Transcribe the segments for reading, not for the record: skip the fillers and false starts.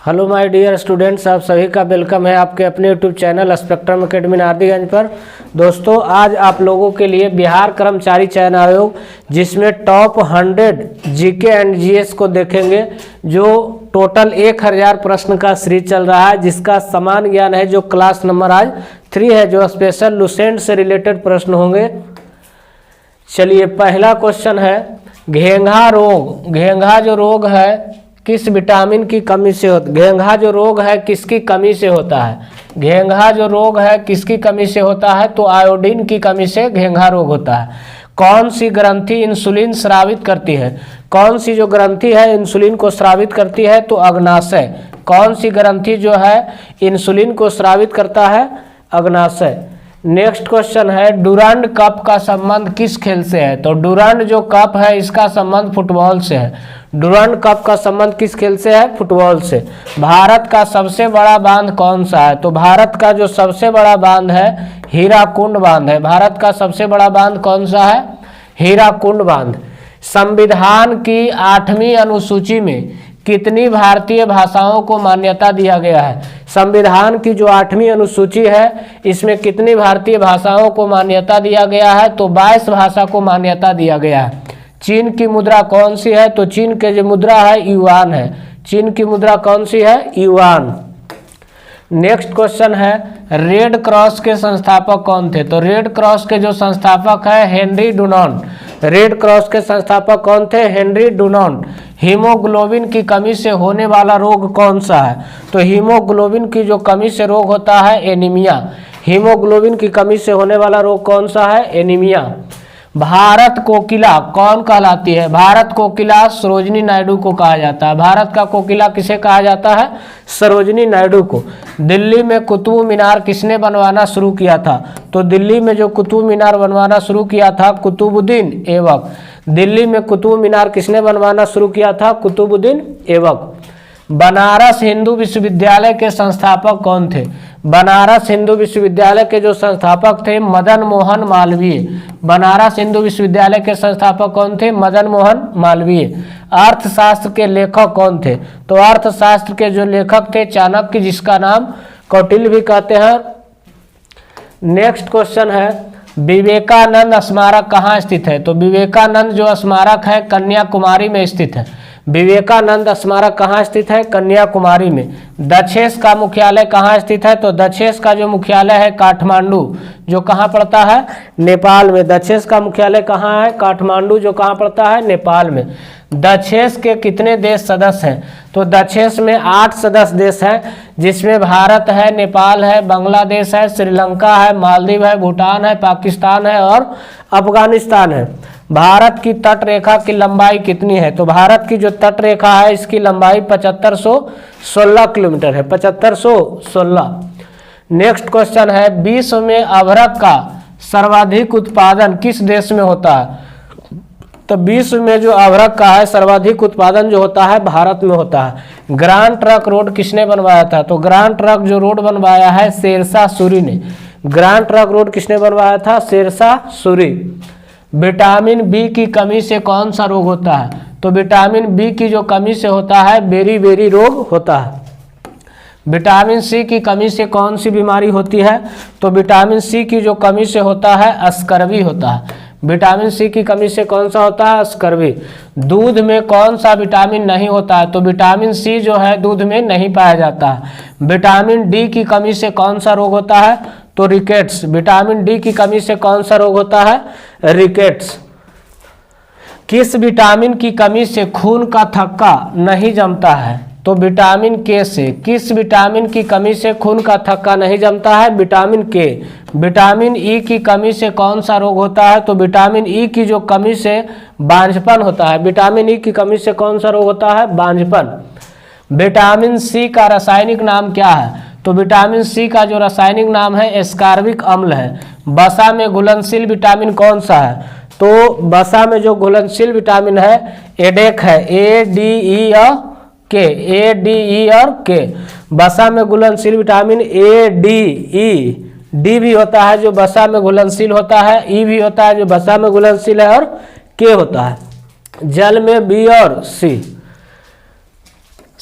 Hello my dear students, आप सभी का वेलकम है आपके अपने YouTube channel spectrum academy Nardiganj पर। दोस्तों, आज आप लोगों के लिए बिहार कर्मचारी चयन आयोग जिसमें टॉप 100 जीके एंड जीएस को देखेंगे, जो टोटल 1000 प्रश्न का सीरीज चल रहा है, जिसका समान ज्ञान है, जो क्लास नंबर आज 3 है, जो स्पेशल लुसेंट से रिलेटेड प्रश्न होंगे। चलिए, पहला क्वेश्चन है घेंघा रोग। घेंघा जो रोग है किस विटामिन की कमी से होता है? घेंघा जो रोग है किसकी कमी से होता है? घेंघा जो रोग है किसकी कमी से होता है? तो आयोडीन की कमी से घेंघा रोग होता है। कौन सी ग्रंथि इंसुलिन स्रावित करती है? कौन सी जो ग्रंथि है इंसुलिन को स्रावित करती है? तो अग्नाशय। कौन सी ग्रंथि जो है इंसुलिन को स्रावित करता है? अग्नाशय। नेक्स्ट क्वेश्चन है डुरांड कप का संबंध किस खेल से है? तो डुरांड जो कप है इसका संबंध फुटबॉल से है। डुरांड कप का संबंध किस खेल से है? फुटबॉल से। भारत का सबसे बड़ा बांध कौन सा है? तो भारत का जो सबसे बड़ा बांध है हीराकुंड बांध है। भारत का सबसे बड़ा बांध कौन सा है? हीराकुंड बांध। संविधान की 8वीं अनुसूची में कितनी भारतीय भाषाओं को मान्यता दिया गया है? संविधान की जो 8वीं अनुसूची है इसमें कितनी भारतीय भाषाओं को मान्यता दिया गया है? तो 22 भाषा को मान्यता दिया गया है। चीन की मुद्रा कौन सी है? तो चीन के जो मुद्रा है युआन है। चीन की मुद्रा कौन सी है? युआन। नेक्स्ट क्वेश्चन है रेड क्रॉस के संस्थापक कौन थे? तो रेड क्रॉस के जो संस्थापक है हेनरी डुनान्ट। रेड क्रॉस के संस्थापक कौन थे? Henry Dunant. हीमोग्लोबिन की कमी से होने वाला रोग कौन सा है? तो हीमोग्लोबिन की जो कमी से रोग होता है एनीमिया। हीमोग्लोबिन की कमी से होने वाला रोग कौन सा है? एनीमिया। भारत कोकिला कौन कहलाती है? भारत कोकिला सरोजिनी नायडू को कहा जाता है। भारत का कोकिला किसे कहा जाता है? सरोजिनी नायडू को। दिल्ली में कुतुब मीनार किसने बनवाना शुरू किया था? तो दिल्ली में जो कुतुब मीनार बनवाना शुरू किया था कुतुबुद्दीन ऐबक। दिल्ली में कुतुब मीनार किसने बनवाना शुरू किया था? कुतुबुद्दीन ऐबक। बनारस हिंदू विश्वविद्यालय के संस्थापक कौन थे? बनारस हिंदू विश्वविद्यालय के जो संस्थापक थे मदन मोहन मालवीय। बनारस हिंदू विश्वविद्यालय के संस्थापक कौन थे? मदन मोहन मालवीय। अर्थशास्त्र के लेखक कौन थे? तो अर्थशास्त्र के जो लेखक थे चाणक्य, जिसका नाम कौटिल्य भी कहते हैं। नेक्स्ट क्वेश्चन है विवेकानंद स्मारक कहाँ स्थित है? तो विवेकानंद जो स्मारक है कन्याकुमारी में स्थित है। विवेकानंद स्मारक कहाँ स्थित है? कन्याकुमारी में। दक्षेस का मुख्यालय कहाँ स्थित है? तो दक्षेस का जो मुख्यालय है काठमांडू, जो कहाँ पड़ता है? नेपाल में। दक्षेस का मुख्यालय कहाँ है? काठमांडू, जो कहाँ पड़ता है? नेपाल में। दक्षेस के कितने देश सदस्य हैं? तो दक्षेस में 8 सदस्य देश हैं, जिसमें भारत है, नेपाल है, बांग्लादेश है, श्रीलंका है, मालदीव है, भूटान है, पाकिस्तान है और अफगानिस्तान है। भारत की तट रेखा की लंबाई कितनी है? तो भारत की जो तट रेखा है इसकी लंबाई 7516 किलोमीटर है। 7516। नेक्स्ट क्वेश्चन है विश्व में अभ्रक का सर्वाधिक उत्पादन किस देश में होता है? तो विश्व में जो अभ्रक का है सर्वाधिक उत्पादन जो होता है भारत में होता है। ग्रांड ट्रंक रोड किसने बनवाया था? तो ग्रांड ट्रंक जो रोड बनवाया है शेरशाह सूरी ने। ग्रांड ट्रंक रोड किसने बनवाया था? शेरशाह सूरी। विटामिन बी की कमी से कौन सा रोग होता है? तो विटामिन बी की जो कमी से होता है बेरी रोग होता है। विटामिन सी की कमी से कौन सी बीमारी होती है? तो विटामिन सी की जो कमी से होता है स्कर्वी होता है। विटामिन सी की कमी से कौन सा होता है? स्कर्वी। दूध में कौन सा विटामिन नहीं होता है? तो विटामिन सी जो है दूध में नहीं पाया जाता है। विटामिन डी की कमी से कौन सा रोग होता है? तो रिकेट्स। विटामिन डी की कमी से कौन सा रोग होता है? रिकेट्स। किस विटामिन की कमी से खून का थक्का नहीं जमता है? तो विटामिन के से। किस विटामिन की कमी से खून का थक्का नहीं जमता है? विटामिन के। विटामिन ई की कमी से कौन सा रोग होता है? तो विटामिन ई की जो कमी से बांझपन होता है। विटामिन ई की कमी से कौन सा रोग होता है? बांझपन। विटामिन सी का रासायनिक नाम क्या है? तो विटामिन सी का जो रासायनिक नाम है एस्कॉर्बिक अम्ल है। वसा में घुलनशील विटामिन कौन सा है? तो वसा में जो घुलनशील विटामिन है एडेक है। ADE और के। ADE और के। वसा में घुलनशील विटामिन ADE। डी भी होता है जो वसा में घुलनशील होता है, ई भी होता है जो वसा में घुलनशील है, और के होता है। जल में बी और सी।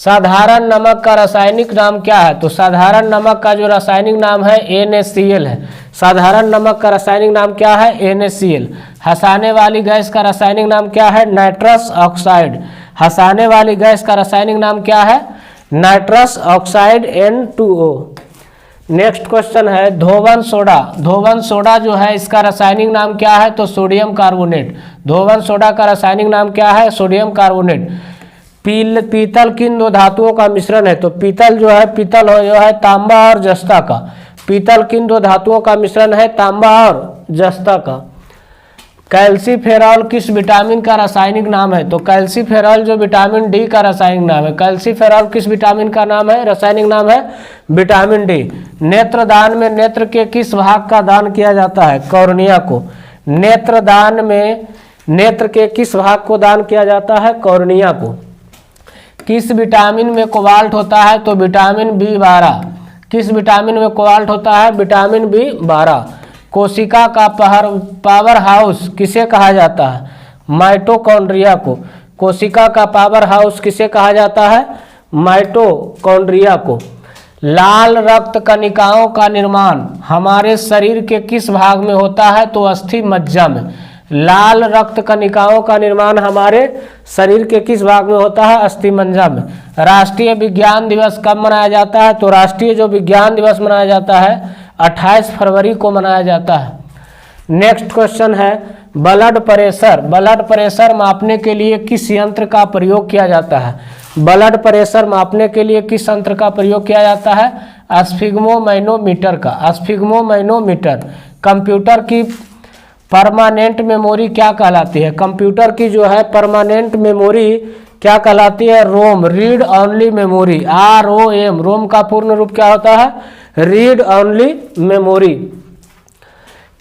साधारण नमक का रासायनिक नाम क्या है? तो साधारण नमक का जो रासायनिक नाम है NaCl है। साधारण नमक का रासायनिक नाम क्या है? NaCl। हंसाने वाली गैस का रासायनिक नाम क्या है? Nitrous oxide. हंसाने वाली गैस का रासायनिक नाम क्या है? Nitrous oxide N2O। Next question है धोवन सोडा। धोवन सोडा जो है इसका रासायनिक नाम क्या है? तो सोडियम कार्बोनेट। धोवन सोडा का रासायनिक नाम क्या है? Sodium carbonate. पीतल किन दो धातुओं का मिश्रण है? तो पीतल जो है तांबा और जस्ता का। पीतल किन दो धातुओं का मिश्रण है? तांबा और जस्ता का। कैल्सीफेरॉल किस विटामिन का रासायनिक नाम है? तो कैल्सीफेरॉल जो विटामिन डी का रासायनिक नाम है। कैल्सीफेरॉल किस विटामिन का नाम है? रासायनिक नाम है विटामिन डी। नेत्रदान में नेत्र के किस भाग का दान किया जाता है? कॉर्निया को। नेत्रदान में नेत्र के किस भाग को दान किया जाता है? कॉर्निया को। किस विटामिन में कोबाल्ट होता है? तो विटामिन B12। किस विटामिन में कोबाल्ट होता है? Vitamin B12। कोशिका का पावर हाउस किसे कहा जाता है? माइटोकॉन्ड्रिया को। कोशिका का पावर हाउस किसे कहा जाता है? माइटोकॉन्ड्रिया को। लाल रक्त कणिकाओं का निर्माण हमारे शरीर के किस भाग में होता है? तो अस्थि मज्जा में। लाल रक्त कणिकाओं का निर्माण हमारे शरीर के किस भाग में होता है? अस्थि मज्जा में। राष्ट्रीय विज्ञान दिवस कब मनाया जाता है? तो राष्ट्रीय जो विज्ञान दिवस मनाया जाता है 28 फरवरी को मनाया जाता है। नेक्स्ट क्वेश्चन है ब्लड प्रेशर। ब्लड प्रेशर मापने के लिए किस यंत्र का प्रयोग किया जाता है? ब्लड प्रेशर मापने के लिए किस यंत्र का प्रयोग किया जाता है? स्फिग्मोमैनोमीटर का। स्फिग्मोमैनोमीटर। कंप्यूटर की परमानेंट मेमोरी क्या कहलाती है? कंप्यूटर की जो है परमानेंट मेमोरी क्या कहलाती है? रोम, रीड ओनली मेमोरी। ROM। रोम का पूर्ण रूप क्या होता है? Read only memory.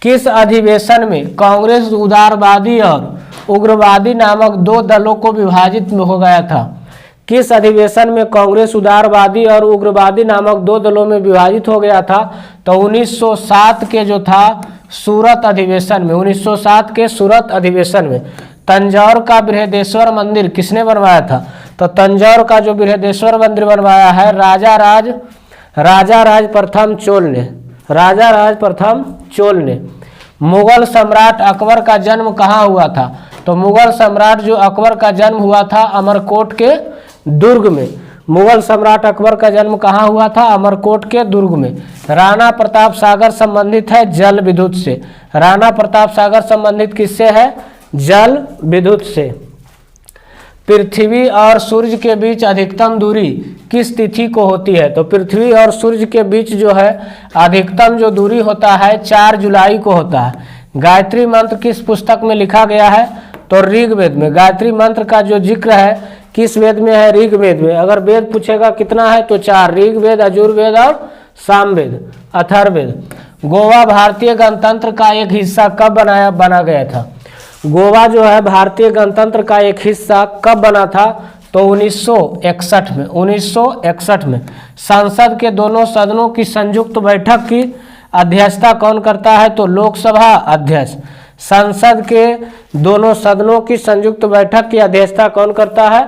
किस अधिवेशन में कांग्रेस उदारवादी और उग्रवादी नामक दो दलों को विभाजित हो गया था? किस अधिवेशन में कांग्रेस उदारवादी और उग्रवादी नामक दो दलों में विभाजित हो गया था? तो 1907 के जो था सूरत अधिवेशन में। 1907 के सूरत अधिवेशन में। तंजौर का बृहदेश्वर मंदिर किसने बनवाया था? तो तंजौर का जो बृहदेश्वर मंदिर बनवाया है राजा राज प्रथम चोल ने। राजा राज प्रथम चोल ने। मुगल सम्राट अकबर का जन्म कहाँ हुआ था? तो मुगल सम्राट जो अकबर का जन्म हुआ था अमरकोट के दुर्ग में। मुगल सम्राट अकबर का जन्म कहाँ हुआ था? अमरकोट के दुर्ग में। राणा प्रताप सागर संबंधित है जल विद्युत से। राणा प्रताप सागर संबंधित किससे है? जल विद्युत से। पृथ्वी और सूर्य के बीच अधिकतम दूरी किस तिथि को होती है? तो पृथ्वी और सूर्य के बीच जो है अधिकतम जो दूरी होता है 4 जुलाई को होता है। गायत्री मंत्र किस पुस्तक में लिखा गया है? तो ऋग्वेद में। गायत्री मंत्र का जो जिक्र है किस वेद में है? ऋग्वेद में। अगर वेद पूछेगा कितना है तो 4, ऋग्वेद, यजुर्वेद और सामवेद, अथर्ववेद। गोवा भारतीय गणतंत्र का एक हिस्सा कब बना गया था? गोवा जो है भारतीय गणतंत्र का एक हिस्सा कब बना था? तो 1961 में। 1961 में। संसद के दोनों सदनों की संयुक्त बैठक की अध्यक्षता कौन करता है? तो लोकसभा अध्यक्ष। संसद के दोनों सदनों की संयुक्त बैठक की अध्यक्षता कौन करता है?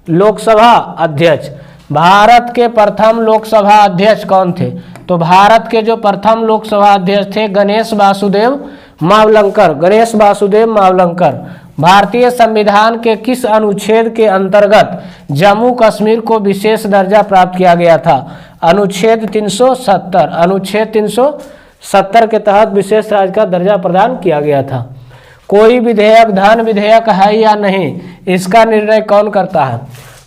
लोकसभा अध्यक्ष। भारत के प्रथम लोकसभा अध्यक्ष कौन थे? तो भारत के जो प्रथम लोकसभा अध्यक्ष थे गणेश वासुदेव मावलंकर। गणेश वासुदेव मावलंकर। भारतीय संविधान के किस अनुच्छेद के अंतर्गत जम्मू कश्मीर को विशेष दर्जा प्राप्त किया गया था? अनुच्छेद 370। अनुच्छेद 370 के तहत विशेष राज्य का दर्जा प्रदान किया गया था। कोई विधेयक धन विधेयक है या नहीं, इसका निर्णय कौन करता है?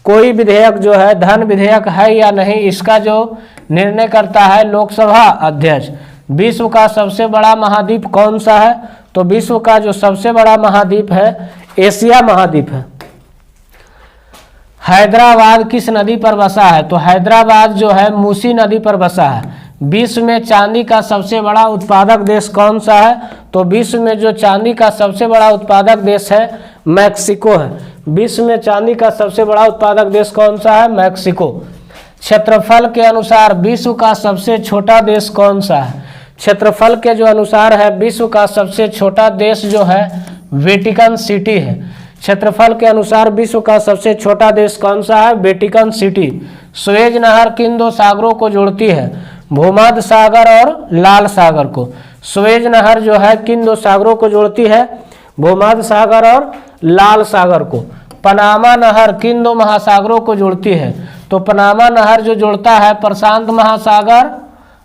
कोई विधेयक जो है धन विधेयक है या नहीं, इसका जो निर्णय करता है लोकसभा अध्यक्ष। विश्व का सबसे बड़ा महाद्वीप कौन सा है? तो विश्व का जो सबसे बड़ा महाद्वीप है एशिया महाद्वीप है। हैदराबाद किस नदी पर बसा है? तो हैदराबाद जो है मूसी नदी पर बसा है। विश्व में चांदी का सबसे बड़ा उत्पादक देश कौन सा है? तो विश्व में जो चांदी का सबसे बड़ा उत्पादक देश है मैक्सिको है। विश्व में चांदी का सबसे बड़ा उत्पादक देश कौन सा है? मैक्सिको। क्षेत्रफल के अनुसार विश्व का सबसे छोटा देश कौन सा है? क्षेत्रफल के जो अनुसार है विश्व का सबसे छोटा देश जो है वेटिकन सिटी है। क्षेत्रफल के अनुसार विश्व का सबसे छोटा देश कौन सा है? Vatican city. सुएज नहर किन दो सागरों को जोड़ती है? भूमध्य सागर और लाल सागर को। सुएज नहर जो है किन दो सागरों को जोड़ती है? भूमध्य सागर और लाल सागर को। पनामा नहर किन दो महासागरों को जोड़ती है? तो पनामा नहर जो जोड़ता है प्रशांत महासागर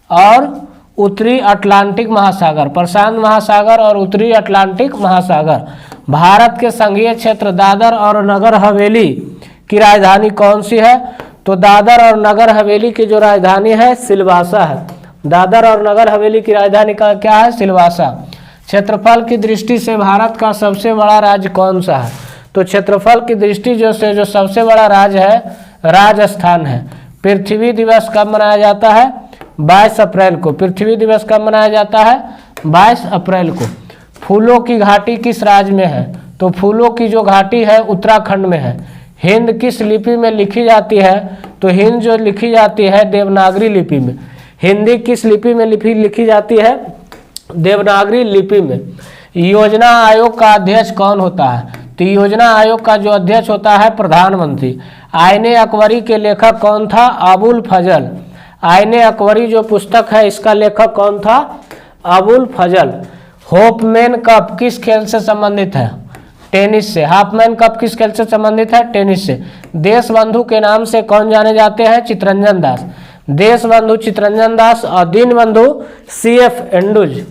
और उत्तरी अटलांटिक महासागर, प्रशांत महासागर और उत्तरी अटलांटिक महासागर। भारत के संघीय क्षेत्र दादर और नगर हवेली की राजधानी कौन सी है? तो दादर और नगर हवेली की जो राजधानी है सिलवासा है। दादर और नगर हवेली की राजधानी का क्या है? सिलवासा। क्षेत्रफल की दृष्टि से भारत का सबसे बड़ा राज्य कौन सा है? तो क्षेत्रफल की दृष्टि जो सबसे बड़ा राज्य है राजस्थान है। पृथ्वी दिवस कब मनाया जाता है? 22 अप्रैल को। पृथ्वी दिवस कब मनाया जाता है? 22 अप्रैल को। फूलों की घाटी किस राज्य में है? तो फूलों की जो घाटी है उत्तराखंड में है। हिंद किस लिपि में लिखी जाती है? तो हिंद जो लिखी जाती है देवनागरी लिपि में। हिंदी किस लिपि में लिखी जाती है? देवनागरी लिपि में। योजना आयोग का अध्यक्ष कौन होता है? तो योजना आयोग का जो अध्यक्ष होता है प्रधानमंत्री। आईने अकबरी के लेखक कौन था? अबुल फजल। आईने अकबरी जो पुस्तक है इसका लेखक कौन था? अबुल फजल। होपमैन कप किस खेल से संबंधित है? टेनिस से। हाफमैन कप किस खेल से संबंधित है? टेनिस से। देश बंधु के नाम से कौन जाने जाते हैं? चितरंजन दास। देश बंधु चितरंजन दास और दीनबंधु CF एंडुज।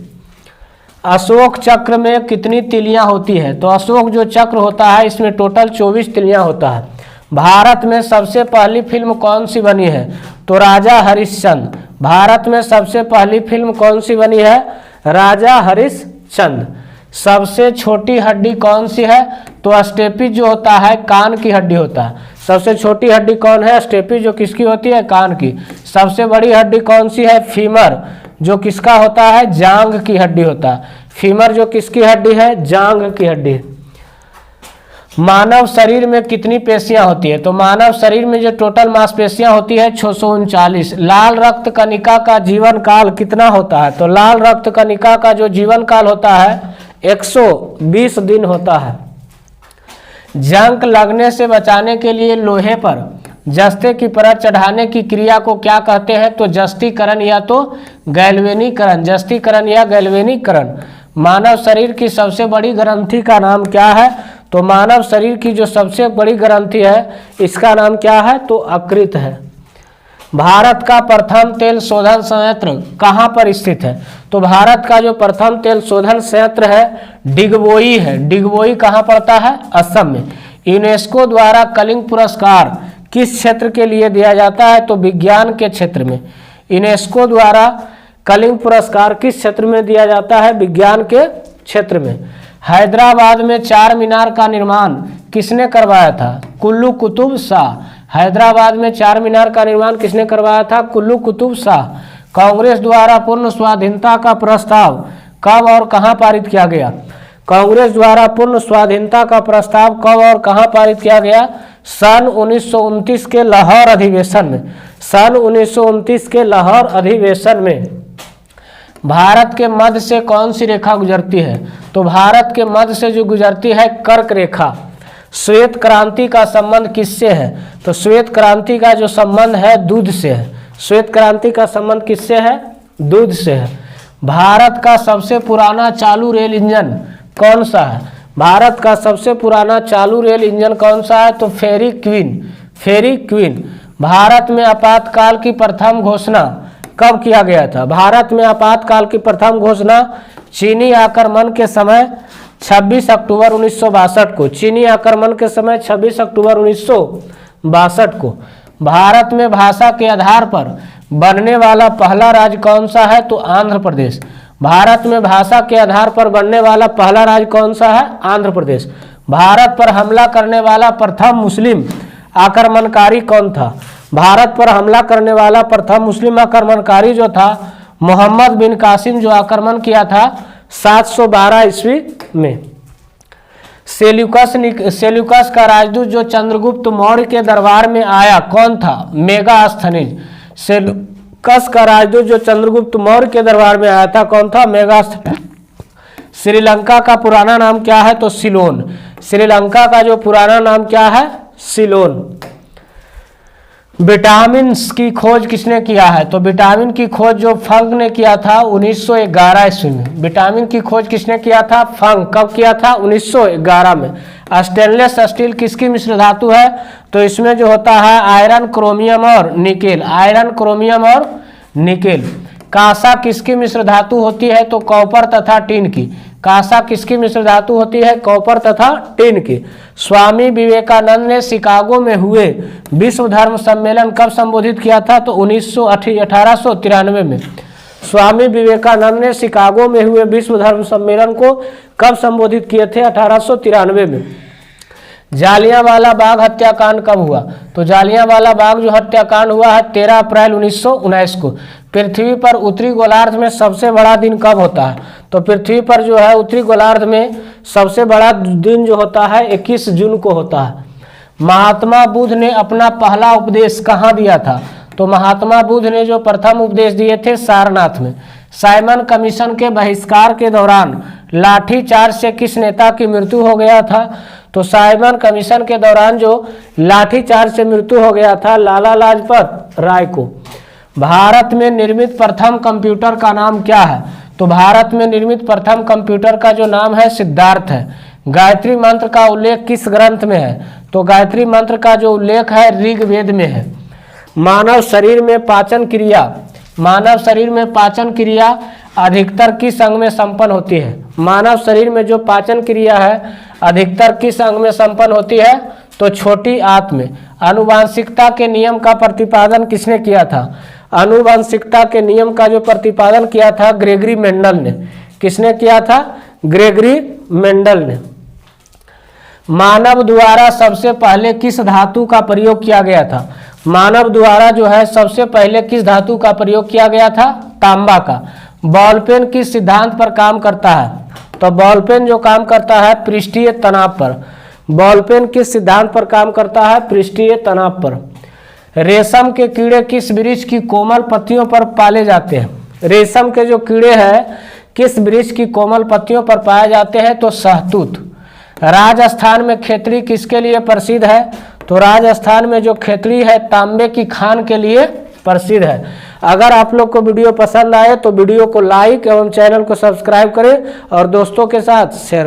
अशोक चक्र में कितनी तिलियां होती है? तो अशोक जो चक्र होता है इसमें टोटल 24 तिलियां होता है। भारत में सबसे पहली फिल्म कौन सी बनी है? तो राजा हरिश्चंद्र। भारत में सबसे पहली फिल्म कौन सी बनी है? राजा हरिश्चंद्र। सबसे छोटी हड्डी कौन सी है? तो स्टेपी जो होता है कान की हड्डी होता है। सबसे छोटी हड्डी कौन है? स्टेपी जो किसकी होती है? कान की। सबसे बड़ी हड्डी कौन सी है? फीमर जो किसका होता है? जांघ की हड्डी होता है। फीमर जो किसकी हड्डी है? जांघ की हड्डी। मानव शरीर में कितनी पेशियां होती है? तो मानव शरीर में जो टोटल मांसपेशियां होती है 639। लाल रक्त कणिका का जीवन काल कितना होता है? तो लाल रक्त कणिका का जो जीवन काल होता है 120 दिन होता है। जंग लगने से बचाने के लिए लोहे पर जस्ते की परत चढ़ाने की क्रिया को क्या कहते हैं? तो जस्तीकरण या तो गैल्वेनीकरण। जस्तीकरण या गैल्वेनीकरण। मानव शरीर की सबसे बड़ी ग्रंथि का नाम क्या है? तो मानव शरीर की जो सबसे बड़ी ग्रंथि है इसका नाम क्या है? तो यकृत है। भारत का प्रथम तेल शोधन संयंत्र कहाँ पर स्थित है? तो भारत का जो प्रथम तेल शोधन संयंत्र है डिगबोई है। डिगबोई कहाँ पड़ता है? असम में। यूनेस्को द्वारा कलिंग पुरस्कार किस क्षेत्र के लिए दिया जाता है? तो विज्ञान के क्षेत्र में। यूनेस्को द्वारा कलिंग पुरस्कार किस क्षेत्र में दिया जाता है? विज्ञान के क्षेत्र में। हैदराबाद में चार मीनार का निर्माण किसने करवाया था? कुल्लू कुतुब शाह। हैदराबाद में चार मीनार का निर्माण किसने करवाया था? कुल्लू कुतुब शाह। कांग्रेस द्वारा पूर्ण स्वाधीनता का प्रस्ताव कब और कहां पारित किया गया? कांग्रेस द्वारा पूर्ण स्वाधीनता का प्रस्ताव कब और कहां पारित किया गया? सन 1929 के लाहौर अधिवेशन में। सन 1929 के लाहौर अधिवेशन में। भारत के मध्य से कौन सी रेखा गुजरती है? तो भारत के मध्य से जो गुजरती है कर्क रेखा। श्वेत क्रांति का संबंध किससे है? तो श्वेत क्रांति का जो संबंध है दूध से है। श्वेत क्रांति का संबंध किससे है? दूध से है। भारत का सबसे पुराना चालू रेल इंजन कौन सा है? भारत का सबसे पुराना चालू रेल इंजन कौन सा है? तो फेरी क्वीन। फेरी क्वीन। भारत में आपातकाल की प्रथम घोषणा कब किया गया था? भारत में आपातकाल की प्रथम घोषणा चीनी आक्रमण के समय 26 अक्टूबर 1962 को। चीनी आक्रमण के समय 26 अक्टूबर 1962 को। भारत में भाषा के आधार पर बनने वाला पहला राज्य कौन सा है? तो आंध्र प्रदेश। भारत में भाषा के आधार पर बनने वाला पहला राज्य कौन सा है? आंध्र प्रदेश। भारत पर हमला करने वाला प्रथम मुस्लिम आक्रमणकारी कौन था? भारत पर हमला करने वाला प्रथम मुस्लिम आक्रमणकारी जो था मोहम्मद बिन कासिम, जो आक्रमण किया था 712 ईस्वी में। सेल्यूकस का राजदूत जो चंद्रगुप्त मौर्य के दरबार में आया कौन था? मेगास्थनीज। सेल्यूकस का राजदूत जो चंद्रगुप्त मौर्य के दरबार में आया था कौन था? मेगास्थनीज। श्रीलंका का पुराना नाम क्या है? तो सिलोन। श्रीलंका का जो पुराना नाम क्या है? सिलोन। विटामिन की खोज किसने किया है? तो विटामिन की खोज जो फंक ने किया था 1911 ईस्वी में। विटामिन की खोज किसने किया था? फंक। कब किया था? 1911 में। स्टेनलेस स्टील किसकी मिश्र धातु है? तो इसमें जो होता है आयरन, क्रोमियम और निकेल। आयरन, क्रोमियम और निकेल। कांसा किसकी मिश्र धातु होती है? तो कॉपर तथा टिन की। कांसा किसकी मिश्र धातु होती है? कॉपर तथा टिन की। स्वामी विवेकानंद ने शिकागो में हुए विश्व धर्म सम्मेलन कब संबोधित किया था? तो 1893 में। स्वामी विवेकानंद ने शिकागो में हुए विश्व धर्म सम्मेलन को कब संबोधित किए थे? 1893 में। जालियांवाला बाग हत्याकांड कब हुआ? तो जालियांवाला बाग जो हत्याकांड हुआ है 13 अप्रैल 1919 को। पृथ्वी पर उत्तरी गोलार्ध में सबसे बड़ा दिन कब होता है? तो पृथ्वी पर जो है उत्तरी गोलार्ध में सबसे बड़ा दिन जो होता है 21 जून को होता है। महात्मा बुद्ध ने अपना पहला उपदेश कहाँ दिया था? तो महात्मा बुद्ध ने जो प्रथम उपदेश दिए थे सारनाथ में। साइमन कमीशन के बहिष्कार के दौरान लाठीचार्ज से किस नेता की मृत्यु हो गया था? तो साइमन कमीशन के दौरान जो लाठीचार्ज से मृत्यु हो गया था लाला लाजपत राय को। भारत में निर्मित प्रथम कंप्यूटर का नाम क्या है? तो भारत में निर्मित प्रथम कंप्यूटर का जो नाम है सिद्धार्थ है। गायत्री मंत्र का उल्लेख किस ग्रंथ में है? तो गायत्री मंत्र का जो उल्लेख है ऋग्वेद में है। मानव शरीर में पाचन क्रिया अधिकतर किस अंग में संपन्न होती है? मानव शरीर में जो पाचन क्रिया है अधिकतर किस अंग में संपन्न होती है? तो छोटी आंत में। आनुवांशिकता के नियम का प्रतिपादन किसने किया था? आनुवांशिकता के नियम का जो प्रतिपादन किया था ग्रेगरी मेंडल ने। किसने किया था? ग्रेगरी मेंडल ने। मानव द्वारा सबसे पहले किस धातु का प्रयोग किया गया था? मानव द्वारा जो है सबसे पहले किस धातु का प्रयोग किया गया था? तांबा का। बॉल पेन किस सिद्धांत पर काम करता है? तो बॉल पेन जो काम करता है पृष्ठीय तनाव पर। बॉल पेन किस सिद्धांत पर काम करता है? पृष्ठीय तनाव पर। रेशम के कीड़े किस वृक्ष की कोमल पत्तियों पर पाले जाते हैं? रेशम के जो कीड़े हैं किस वृक्ष की कोमल पत्तियों पर पाए जाते हैं? तो शहतूत। राजस्थान में खेतड़ी किसके लिए प्रसिद्ध है? तो राजस्थान में जो खेतड़ी है तांबे की खान के लिए प्रसिद्ध है। अगर आप लोग को वीडियो पसंद आए तो वीडियो को लाइक एवं चैनल को सब्सक्राइब करें और दोस्तों के साथ शेयर करें।